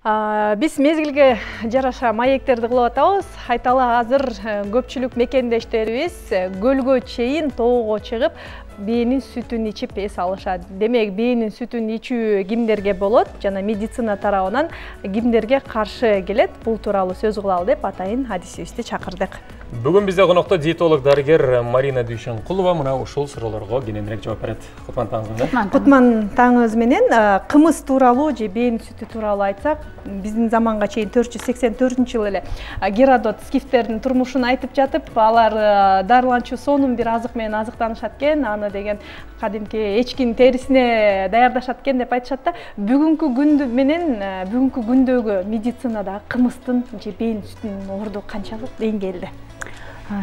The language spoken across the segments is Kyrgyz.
Биз мезгилге жараша маектерди кылып атабыз. Айталы азыр көпчүлүк мекендештерибиз көлгө чейин тоого чыгып, бээнин сүтүн ичип эс алышат. Демек, бээнин сүтүн ичүү кимдерге болот жана медицина тарабынан кимдерге каршы келет? Бул тууралуу сөз кылалы деп атайын адисибизди чакырдык. Бүгүн бизде конокто диетолог дарыгер Марина Дүйшенкулова мына ушул суроолорго кененирээк жооп берет. Кутман таңыңыз менен. Кутман таңыңыз менен. Кымыз тууралуу же бээн сүтү тууралуу айтсак, биздин заманга чейин 484-жылы эле Геродот скифтердин турмушун айтып жатып, алар дарыланчу сонун бир азык менен азыктанышат экен, аны деген кадимки эчкинин терисине даярдашат экен деп айтышат да. Бүгүнкү күндү менен бүгүнкү күндөгү медицинада кымыздын же бээн сүтүнүн орду канчалык деңгээлде?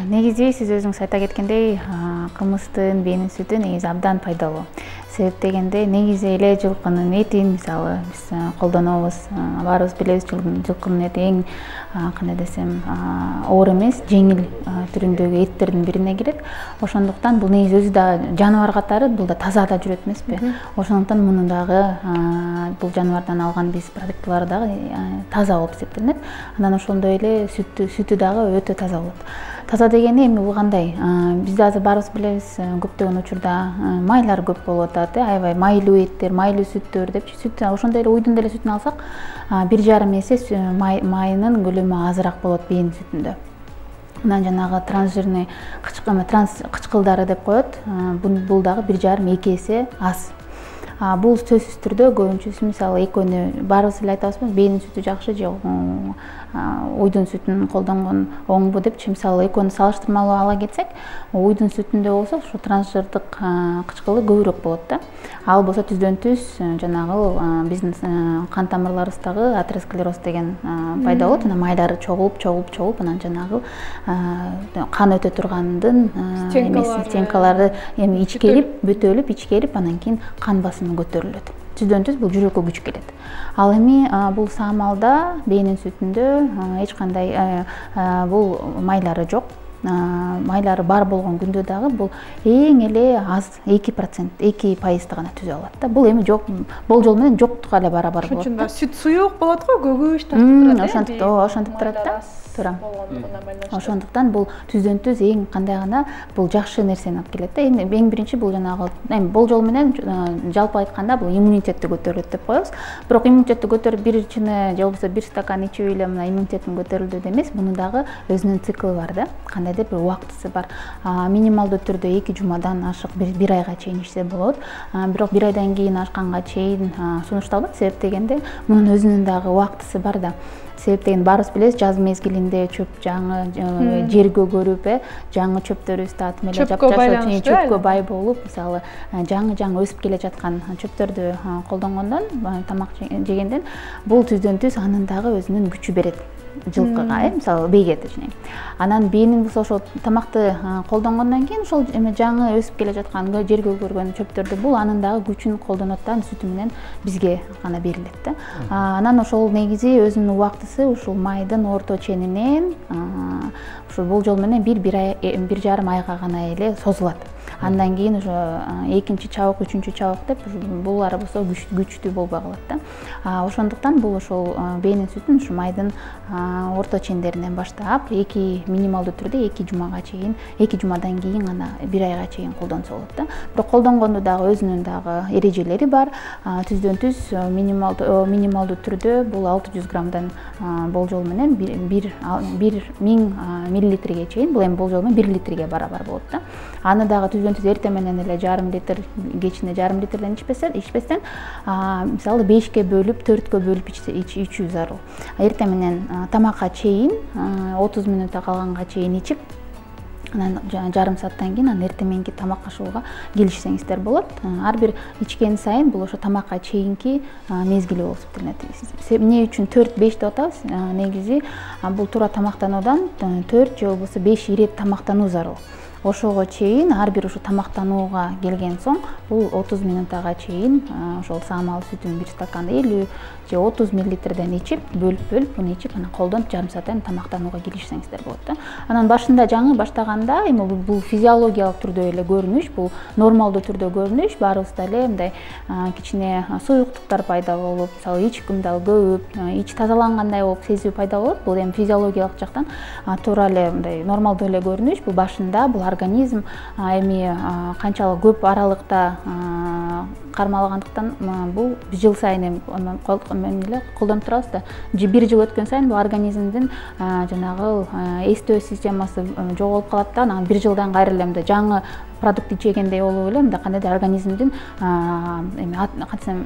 Негизи сиз өзүңүз айта кеткендей, кымыздын, бээнин сүтү негизи абдан пайдалуу. Себеп дегенде негизи эле жылкынын этин мисалы биз колдонобуз. Баарыбыз билебиз, жылкынын эти эң кандай десем, оор эмес, жеңил түрүндөгү эттердин бирине кирет. Ошондуктан бул негизи өзү да жаныбар катары, бул да таза да жүрөт эмеспи? Ошондуктан муну дагы бул жаныбардан алган биз продуктылар дагы таза болуп эсептелинет. Анан ошондой эле сүтү дагы өтө таза болот. Таза дегени эми бул кандай? Бизде азыр баарыбыз билебиз, көптөгөн учурда майлар көп болуп атат, аябай майлуу эттер, майлуу сүттөр депчи. Сүт ошондой эле уйдун деле сүтүн алсак, 1,5 эсе майынын көлөмү азыраак болот бээн сүтүндө. Анан жанагы трансжирный кычкылдары деп коет, бул дагы 1,5-2 эсе аз. Бул сөзсүз түрдө көбүнчөсү мисалы экөөнү баарыбыз эле айтабызбы, бээнин сүтү жакшы же уйдун сүтүн колдонгон оңбу депчи. Мисалы экөөнү салыштырмалуу ала кетсек, уйдун сүтүндө болсо ушу трансжирдык кычкылы көбүрөөк болот да. Ал болсо түздөн-түз жанагы биздин кан тамырларыбыздагы атеросклероз деген пайда болот. Анан майлары чогулуп, анан жанагы кан өтө тургандын стенкалары эми ичкелип, бүтөлүп, ичкелип, анан кийин кан басымы көтөрүлөт. Түздөн-түз бул жүрөккө күч келет. Ал эми бул саамалда бээнин сүтүндө эч кандай бул майлары жок. Майлары бар болгон күндө дагы бул эң эле аз 2%, 2% гана түзө алат да. Бул эми жок, болжол менен жоктукка эле барабар болот. Ошондо сүт суюк болот го, көгүш тартып турат. Ошентип турат да. Туура. Ошондуктан бул түздөн-түз эң кандай гана бул жакшы нерсени алып келет да. Эми эң биринчи бул жанагы болжол менен жалпы айтканда бул иммунитетти көтөрөт деп коебуз. Бирок иммунитетти көтөрүп бир чыны же болбосо бир стакан ичип эле мына иммунитеттин көтөрүлдү демес, мунун дагы өзүнүн циклы бар да. Кандайдыр бир убактысы бар. Минималдуу түрдө 2 жумадан ашык 1 айга чейин ичсе болот. Бирок 1 айдан кийин ашканга чейин сунушталбайт. Себеп дегенде мунун өзүнүн дагы убактысы бар да. Себеп деген баарыбыз билебиз, жаз мезгилинде чөп жаңы жерге көрүп, жаңы чөптөрүбүздү атып эле жапжашып, чөпкө бай болуп, мисалы жаңы өсүп келе жаткан чөптөрдү колдонгондон, тамак жегенден бул түздөн-түз анын дагы өзүнүн күчү берет жылкыга, мисалы бийге точнее. Анан бээнин болсо ошол тамакты колдонгондон кийин ошол жаңы өсүп келе жаткан жерге көргөн чөптөрдү бул анын дагы күчүн колдонот да, сүтү менен бизге гана берилет да. Анан ошол негизи өзүнүн убактысы ушул майдын орто ченинен ушул болжол менен 1,5 айга гана эле созулат. Андан кийин уже экинчи чабык, үчүнчү чабык деп булар болсо күчтүү болбой калат да. Ошондуктан бул ошол бээнин сүтүн ушу майдын орто чендеринен баштап минималдуу түрдө 2 жумага чейин, 2 жумадан кийин гана 1 айга чейин колдонсо болот да. Бирок колдонгондо дагы өзүнүн дагы эрежелери бар. Түздөн-түз минималдуу түрдө бул 600 граммдан болжол менен 1000 миллилитрге чейин, бул эми болжол менен 1 литрге барабар болот да. Аны дагы түздөн-түз эртең менен эле 0,5 литр, кечине 0,5 литрден ичпестен, мисалы 5ке бөлүп, 4кө бөлүп ичүү зарыл. Эртең менен тамакка чейин 30 мүнөттө калганга чейин ичип, анан жарым сааттан кийин анан эртең мененки тамак ашууга келишсеңиздер болот. Ар бир ичкен сайын бул ошо тамакка чейинки мезгили болуп эсептелинет. Эмне үчүн 4-5 деп атабыз? Негизи бул туура тамактануудан 4 же болбосо 5 ирет тамактануу зарыл. ошого чейин ар бир ушу тамактанууга келген соң бул 30 минутага чейин ошол саамал сүтүн бир стакан 50 же 30 миллилитрден ичип, бөлүп муну ичип, анан колдонуп жарым сааттан тамактанууга киришсеңиздер болот да. Анан башында жаңы баштаганда эми бул физиологиялык түрдө эле көрүнүш, бул нормалдуу түрдө көрүнүш, баарыбызда эле мындай кичине суюктуктар пайда болуп, мисалы ич кымдал көбүп, ич тазалангандай болуп сезүү пайда болот. Бул эми физиологиялык жактан туура эле мындай нормалдуу эле көрүнүш. Бул башында бул организм эми канчалык көп аралыкта кармалгандыктан бул жыл сайын колдонуп турабыз да. Бир жыл өткөн сайын бул организмдин жанагы эстөө системасы жоголуп калат да. Анан бир жылдан кайра эле мындай жаңы продукт ичегендей болуп эле мындай кандайдыр организмдин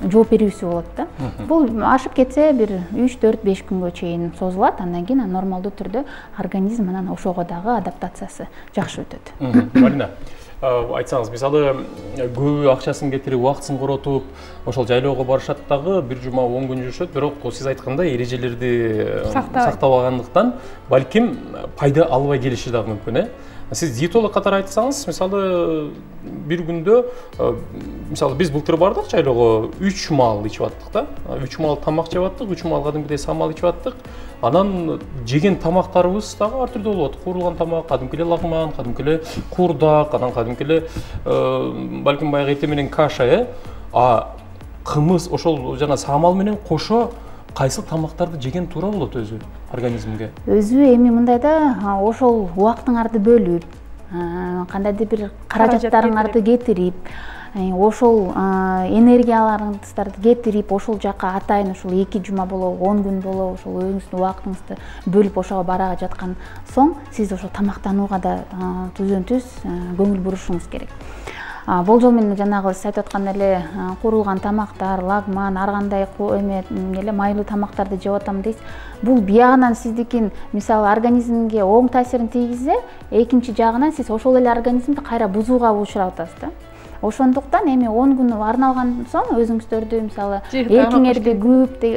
жооп берүүсү болот да. Бул ашып кетсе бир 3-4-5 күнгө чейин созулат. Андан кийин нормалдуу түрдө организм анан ошого дагы адаптациясы жакшы өтөт. Марина, айтсаңыз, мисалы көбү акчасын кетирип, убактысын коротуп, ошол жайлоого барышат дагы, бир жума 10 күн жүрүшөт, бирок сиз айткандай эрежелерди сактабагандыктан балким пайда албай келиши дагы мүмкүн, Сиз диетолог катары айтсаңыз, мисалы бир күндө, мисалы биз былтыр бардык жайлоого 3 маал ичип аттык да. 3 маал тамак жеп аттык, 3 маал кадимкидей самал ичип аттык. Анан жеген тамактарыбыз дагы ар түрдүү болот. Куурулган тамак, кадимки эле лагман, кадимки эле куурдак, анан кадимки эле балким баягы эте менен каша, кымыз ошол жана самал менен кошо кайсы тамактарды жеген туура болот өзү организмге? Өзү эми мындай да, ошол убактыңарды бөлүп, кандайдыр бир каражаттарыңарды кетирип, ошол энергияларыңыздарды кетирип, ошол жака атайын ошол 2 жума болобу, 10 күн болобу, ошол өзүңүздүн убактыңызды бөлүп ошого бара жаткан соң, сиз ошол тамактанууга да түз көңүл бурушуңуз керек. Болжол менен жанагы сиз айтып аткан эле куурулган тамактар, лагман, ар кандай эле майлуу тамактарды жеп атам дейсиз. Бул биягынан сиздикин мисалы организмге оң таасирин тийгизсе, экинчи жагынан сиз ошол эле организмди кайра бузууга учурап атасыз да. Ошондуктан эми 10 күн арналган соң өзүңүздөрдү мисалы эркиңерди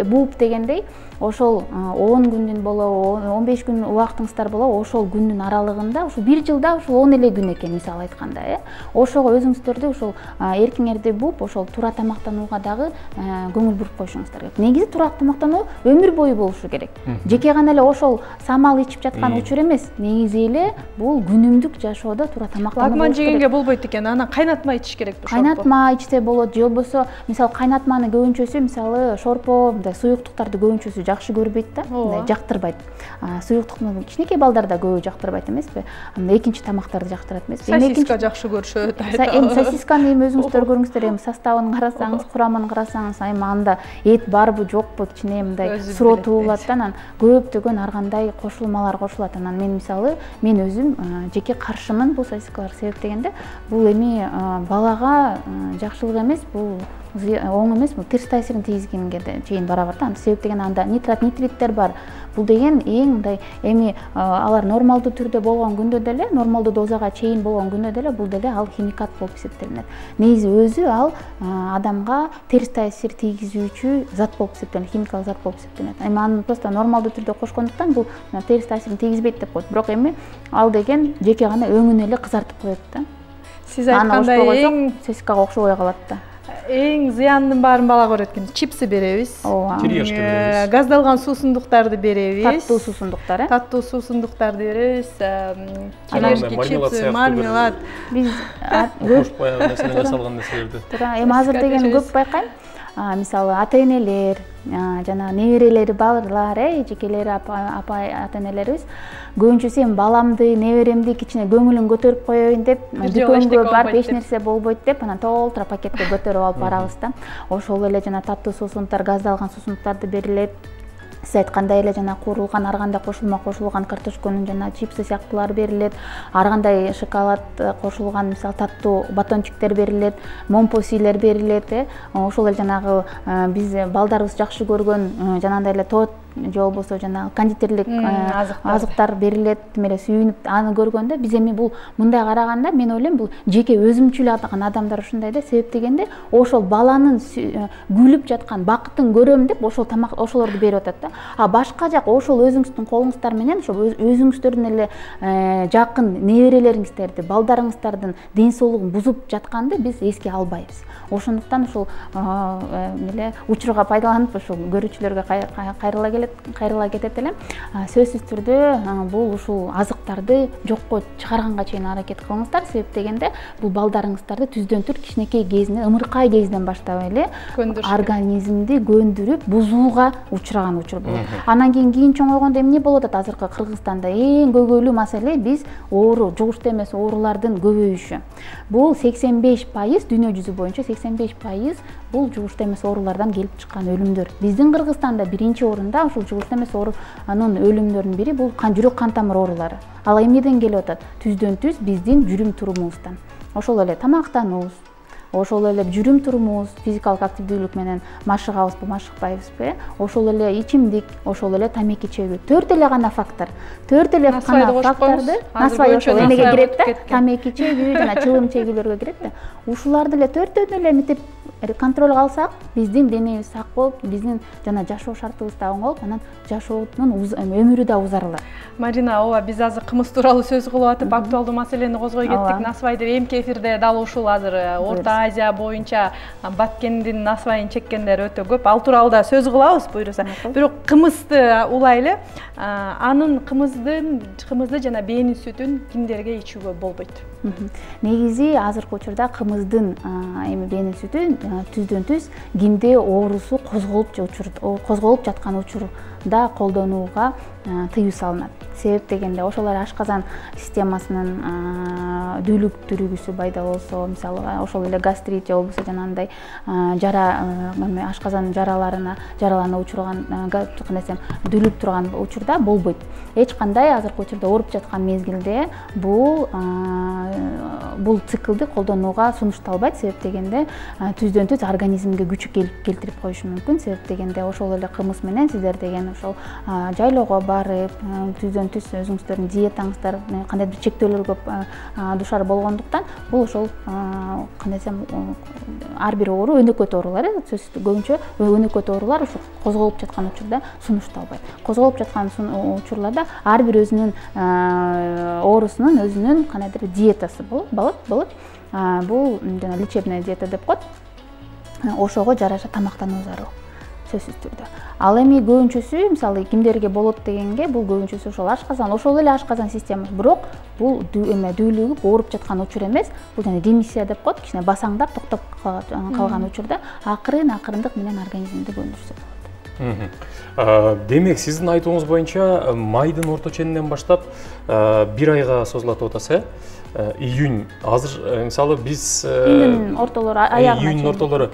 бууп дегендей, ошол 10 күндүн болобу, 15 күн убактыңыздар болобу, ошол күндүн аралыгында, ошол бир жылда ошол 10 эле күн экен мисалы айтканда, Ошого өзүңүздөрдү ошол эркиңерди бууп, ошол туура тамактанууга дагы көңүл буруп коюшуңуздар керек. Негизи туура тамактануу өмүр бою болушу керек. Жеке гана эле ошол самал ичип жаткан учур эмес, негизи эле бул күнүмдүк жашоодо туура тамактануу. Лагман жегенге болбойт экен, анан кайнатма ичиш керек. Кайнатма ичсе болот, же болбосо мисалы кайнатманы көбүнчөсү мисалы шорпо, мындай суюктуктарды көбүнчөсү жакшы көрбөйт да, мындай жактырбайт. Суюктукту кичинекей балдар да көбү жактырбайт эмеспи? Экинчи тамактарды жактырат эмеспи? Сосиска жакшы көрүшөт. Эми сосисканы эми өзүңүздөр көрүңүздөр, эми составын карасаңыз, курамын карасаңыз, эми анда эт барбы, жокпу, кичине мындай суротуу болот да, анан көптөгөн ар кандай кошулмалар кошулат. Анан мен мисалы, мен өзүм жеке каршымын бул сосискалар себептегенде, бул эми балага жакшылык эмес, бул оң эмес, бул терс таасирин тийгизгенге чейин барабар да. Себептеген анда нитриттер бар. Бул деген эң мындай эми алар нормалдуу түрдө болгон күндө деле, нормалдуу дозага чейин болгон күндө деле бул деле ал химикат болуп эсептелинет. Негизи өзү ал адамга терс таасир тийгизүүчү зат болуп эсептелинет, химикалык зат болуп эсептелинет. Эми аны просто нормалдуу түрдө кошкондуктан бул терс таасирин тийгизбейт деп коет. Бирок эми ал деген жеке гана өңүн эле кызартып коет да. Сиз айткандай эң сосискага окшобой калат да. Эң зыяндын баарын бала көрөт экен. Чипсы беребиз. Газдалган суусундуктарды беребиз. Таттуу суусундуктар, Таттуу суусундуктарды беребиз. Келешки чипсы, мармелад. Биз кош баягы нерседен жасалган нерселерди. Туура, эми азыр деген көп байкайм. Мисалы ата-энелер, жана неберелери барлар, эжекелери, апа ата-энелерибиз көбүнчөсү эми баламды, неберемди кичине көңүлүн көтөрүп коеюн деп, дүкөнгө барып эч нерсе болбойт деп, анан толтура пакетке көтөрүп алып барабыз да. Ошол эле жана таттуу суусундуктар, газдалган суусундуктарды берилет. Сиз айткандай эле жана куурулган ар кандай кошулган картошконун жана чипсы сыяктуулар берилет. Ар кандай шоколад кошулган мисалы таттуу батончиктер берилет, момпосилер берилет. Ошол эле жанагы биз балдарыбыз жакшы көргөн жанагындай эле же болбосо жанагы кондитерлик азыктар берилет, эле сүйүнүп аны көргөндө биз эми бул мындай караганда мен ойлойм бул жеке өзүмчүл адамдар ушундай да, себеп дегенде ошол баланын күлүп жаткан бакытын көрөм деп ошол тамак ошолорду берип атат да. А башка жак ошол өзүңүздүн колуңуздар менен ошол өзүңүздөрдүн эле жакын неберелериңиздерди, балдарыңыздардын ден соолугун бузуп жатканды биз эске албайбыз. Ошондуктан ушул эле учурга пайдаланып ушул көрүүчүлөргө кайрыла кетет элем. Сөзсүз түрдө бул ушул азыктарды жокко чыгарганга чейин аракет кылыңыздар, себеп дегенде бул балдарыңыздарды түздөн түр кичинекей кезинен, ымыркай кезинен баштап эле организмди көндүрүп бузууга учураган учур болот. Анан кийин чоңойгондо эмне болуп атат? Азыркы Кыргызстанда эң көйгөйлүү маселе биз оору, жугуштуу эмес оорулардын көбөйүшү. Бул 85% дүйнө жүзү боюнча 85% бул жугуштуу эмес оорулардан келип чыккан өлүмдөр. Биздин Кыргызстанда биринчи орунда ушул жугуштуу эмес оорунун өлүмдөрүнүн бири бул жүрөк кан тамыр оорулары. Ал эмнеден келип атат? Түздөн түз биздин жүрүм турумубуздан. Ошол эле тамактануубуз, ошол эле жүрүм турумубуз, физикалык активдүүлүк менен машыгабызбы, машыкпайбызбы, ошол эле ичимдик, ошол эле тамеки чегүү. 4 эле гана фактор. 4 эле гана факторду насвай ошол эмеге кирет да, тамеки чегүү жана чылым чегүүлөргө кирет да. Ушуларды эле 4-төн эле митип контролго алсак, биздин денебиз сак болуп, биздин жана жашоо шартыбыз да оңолуп, анан жашоонун өмүрү да узарылат. Марина, ооба, биз азыр кымыз тууралуу сөз кылып атып, актуалдуу маселени козгой кеттик. Насвай деп эмки эфирде дал ушул азыр Орто Азия боюнча баткендин насвайын чеккендер өтө көп. Ал тууралуу да сөз кылабыз буйруса. Бирок кымызды улайлы, анын кымызды жана бээнин сүтүн кимдерге ичүүгө болбойт? Негизи азыркы учурда кымыздын эми бээнин сүтү түздөн түз кимде оорусу козголуп жаткан учурда колдонууга тыюу салынат. Себеп дегенде ошолор ашказан системасынын дүүлүктүрүгүсү пайда болсо, мисалы ошол эле гастрит же болбосо жанагындай ашказан жаралана учурган нерсе дүүлүп турган учурда болбойт. Эч кандай азыркы учурда ооруп жаткан мезгилде бул циклды колдонууга сунушталбайт. Себеп дегенде түздөн түз организмге күч келтирип коюшу мүмкүн. Себеп дегенде ошол эле кымыз менен сиздер деген ошол жайлоого барып, түздөн түз өзүңүздөрдүн диетаңыздар кандай бир чектөөлөргө душар болгондуктан бул ошол кандай десем ар бир оору өнөкөт оорулар, көбүнчө өнөкөт оорулар ушу козголуп жаткан учурда сунушталбайт. Козголуп жаткан учурларда ар бир өзүнүн оорусунун өзүнүн кандайдыр диетасы болот. Бул жана лечебная диета деп коет. Ошого жараша тамактануу зарыл. Сөзсүз түрдө. Ал эми көбүнчөсү, мисалы кимдерге болот дегенге, бул көбүнчөсү ошол эле ашказан системасы, бирок бул дүүлүгүп ооруп жаткан учур эмес, бул жана ремиссия деп коет, кичине басаңдап токтоп калган учурда акырындык менен организмди көндүрсө болот. Демек, сиздин айтууңуз боюнча майдын орто ченинен баштап 1 айга созулат деп атасыз, июнь. Азыр мисалы биз июнь ортолору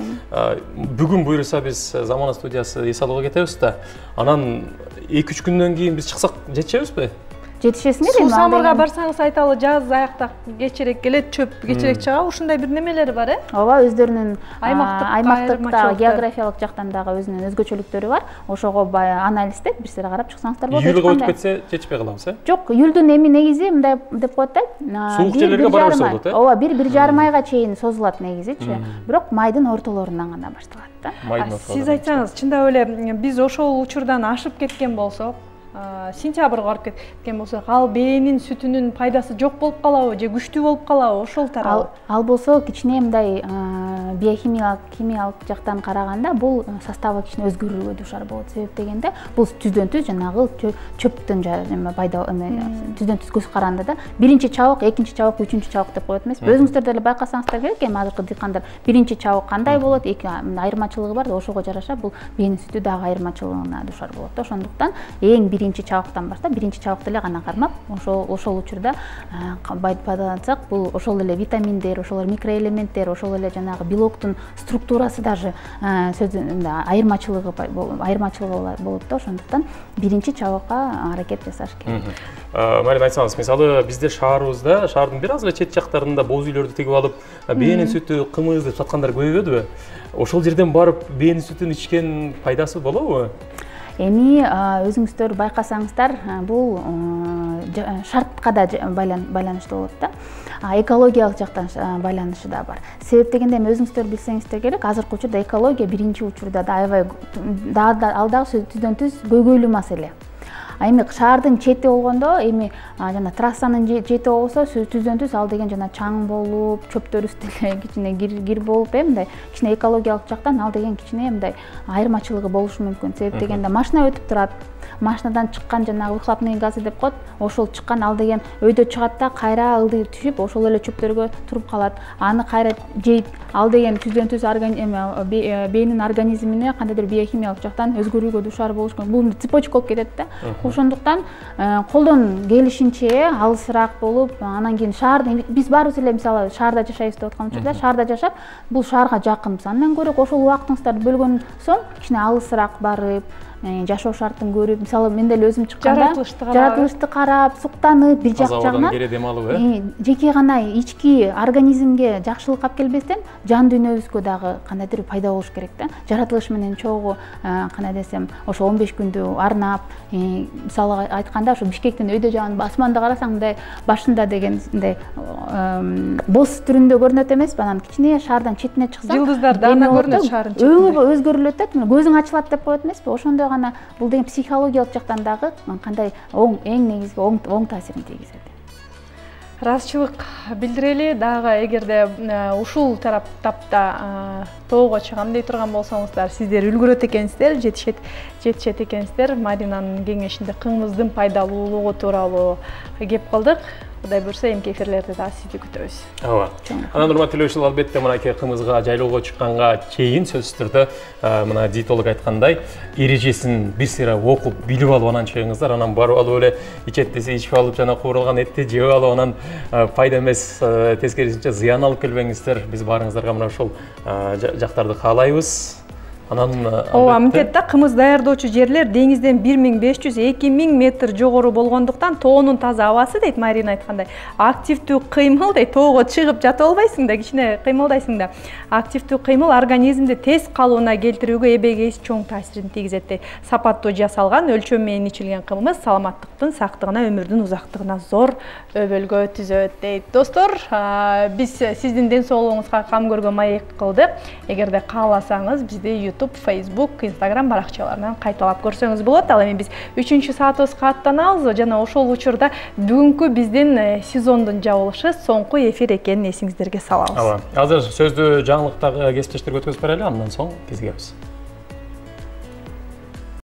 бүгүн буйруса биз Замана студиясы эс алууга кетебиз да. Анан 2-3 күндөн кийин биз чыксак жетишебизби? Жетишесиңер эми. Суу самырга барсаңыз айталы, жаз аякта кечирээк келет, чөп кечирээк чыга, ушундай бир немелери бар, Ооба, өздөрүнүн аймактык географиялык жактан дагы өзүнүн өзгөчөлүктөрү бар. Ошого анализдеп бир сыйра карап чыксаңыздар болот. Июлга өтүп кетсе жетишпей калабыз, Жок, июлдун эми негизи мындай деп коет да. Суук жерлерге бара берсе болот, Ооба, 1-1,5 айга чейин созулат негизичи. Бирок майдын ортолорунан гана башталат да. Сиз айтсаңыз, чындап эле биз ошол учурдан ашып кеткен болсок, сентябрга барып кеткен болсок, ал бээнин сүтүнүн пайдасы жок болуп калабы же күчтүү болуп калабы, ошол тарабы? Ал болсо кичине мындай химиялык жактан караганда бул составы кичине өзгөрүүгө душар болот. Себеп дегенде бул түздөн түз жанагы чөптүн пайда түздөн түз көз каранды да. Биринчи чабык, экинчи чабык, үчүнчү чабык деп коет эмеспи? Өзүңүздөр деле байкасаңыздар керек, эми азыркы дыйкандар биринчи чабык кандай болот, айырмачылыгы бар да, ошого жараша бул бээнин сүтү дагы айырмачылыгына душар болот да. Ошондуктан эң биринчи чабыктан баштап, биринчи чабыкты эле гана кармап, ошол учурда пайдалансак, бул ошол эле витаминдер, ошол эле микроэлементтер, ошол эле жанагы белоктун структурасы даже айырмачылыгы болот да. Ошондуктан биринчи чабыкка аракет жасаш керек. Марина, айтсаңыз, мисалы бизде шаарыбызда, шаардын бир аз эле чет жактарында боз үйлөрдү тигип алып, бээнин сүтү, кымыз деп саткандар көбөйбөдүбү? Ошол жерден барып бээнин сүтүн ичкен пайдасы болобу? Эми өзүңүздөр байкасаңыздар, бул шартка да байланыштуу болот да. Экологиялык жактан байланышы да бар. Себеп дегенде эми өзүңүздөр билсеңиздер керек, азыркы учурда экология биринчи учурда да аябай ал дагы түздөн түз көйгөйлүү маселе. Эми шаардын чети болгондо, эми жана трассанын чети болсо түздөн түз ал деген жана чаң болуп, чөптөр үстүнө кичине кир болуп, мындай кичине экологиялык жактан ал деген кичине мындай айырмачылыгы болушу мүмкүн. Себеп дегенде машина өтүп турат, машинадан чыккан жанагы выхлопный газы деп коет, ошол чыккан ал деген өйдө чыгат да кайра ылдый түшүп, ошол эле чөптөргө туруп калат. Аны кайра жейт, ал деген түздөн түз бейнин организмине кандайдыр биохимиялык жактан өзгөрүүгө дуушар болуш мүмкүн. Бул цепочка болуп кетет да. Ошондуктан колдон келишинче алысыраак болуп, анан кийин шаардын биз баарыбыз эле мисалы шаарда жашайбыз деп аткан учурда, шаарда жашап, бул шаарга жакын. Андан көрө ошол убактыңыздарды бөлгөн соң кичине алысыраак барып, жашоо шартын көрүп, мисалы мен деле өзүм чыкканда жаратылышты карап, суктанып, бир жак жагынан кере дем алып, жеке гана ички организмге жакшылык алып келбестен, жан дүйнөбүзгө дагы кандайдыр пайда болуш керек да. Жаратылыш менен чогуу кандай десем, ошо 15 күндү арнап, мисалы айтканда, ошо Бишкектин өйдө жагын басманды карасаң, мындай башында деген мындай боз түрүндө көрүнөт эмеспи? Анан кичине шаардан четине чыксаң, жылдыздар дагы көрүнөт шаардын четинде. Өңү өзгөрүлөт да, көзүң ачылат деп коет эмеспи? Ошондой гана бул деген психологиялык жактан дагы кандай эң негизги оң таасирин тийгизет. Ыраазычылык билдирели дагы, эгерде ушул тараптапта тоого чыгам дей турган болсоңуздар, сиздер үлгүрөт экенсиздер, жетишет экенсиздер. Маринанын кеңешинде кыңыбыздын пайдалуулугу тууралуу кеп кылдык. Кудай буйрса, эмки эфирлерде дагы сизди күтөбүз. Ооба. Анан урматтуу телөөчүлөр, албетте мынакей кымызга жайлоого чыкканга чейин сөзсүз түрдө мына диетолог айткандай эрежесин бир сыйра окуп, билип алып анан чыгыңыздар. Анан барып алып эле ичет десе ичип алып, жана куурулган этти жеп алып, анан пайда эмес, тескерисинче зыян алып келбеңиздер. Биз баарыңыздарга мына ушул жактарды каалайбыз. Ооба, мынтет да, кымыз даярдоочу жерлер деңизден 1500–2000 метр жогору болгондуктан тоонун таза абасы дейт Марина айткандай. Активдүү кыймыл дейт, тоого чыгып жатып албайсың да, кичине кыймылдайсың да. Активдүү кыймыл организмди тез калыбына келтирүүгө эбегейсиз чоң таасирин тийгизет дейт. Сапаттуу жасалган, өлчөм менен ичилген кымыз саламаттыктын сактыгына, өмүрдүн узактыгына зор өбөлгө түзөт дейт. Достор, биз сиздин ден соолугуңузга кам көргө маек кылдык. Эгерде кааласаңыз, бизди YouTube, Facebook, Instagram баракчаларынан кайталап көрсөңүз болот. Ал эми биз 3-саатыбызга аттанабыз жана ошол учурда бүгүнкү биздин сезондун жабылышы соңку эфир экенин эсиңиздерге салабыз. Азыр сөздү жаңылыктагы кесиптештерге өткөзүп берели, андан соң кезигебиз.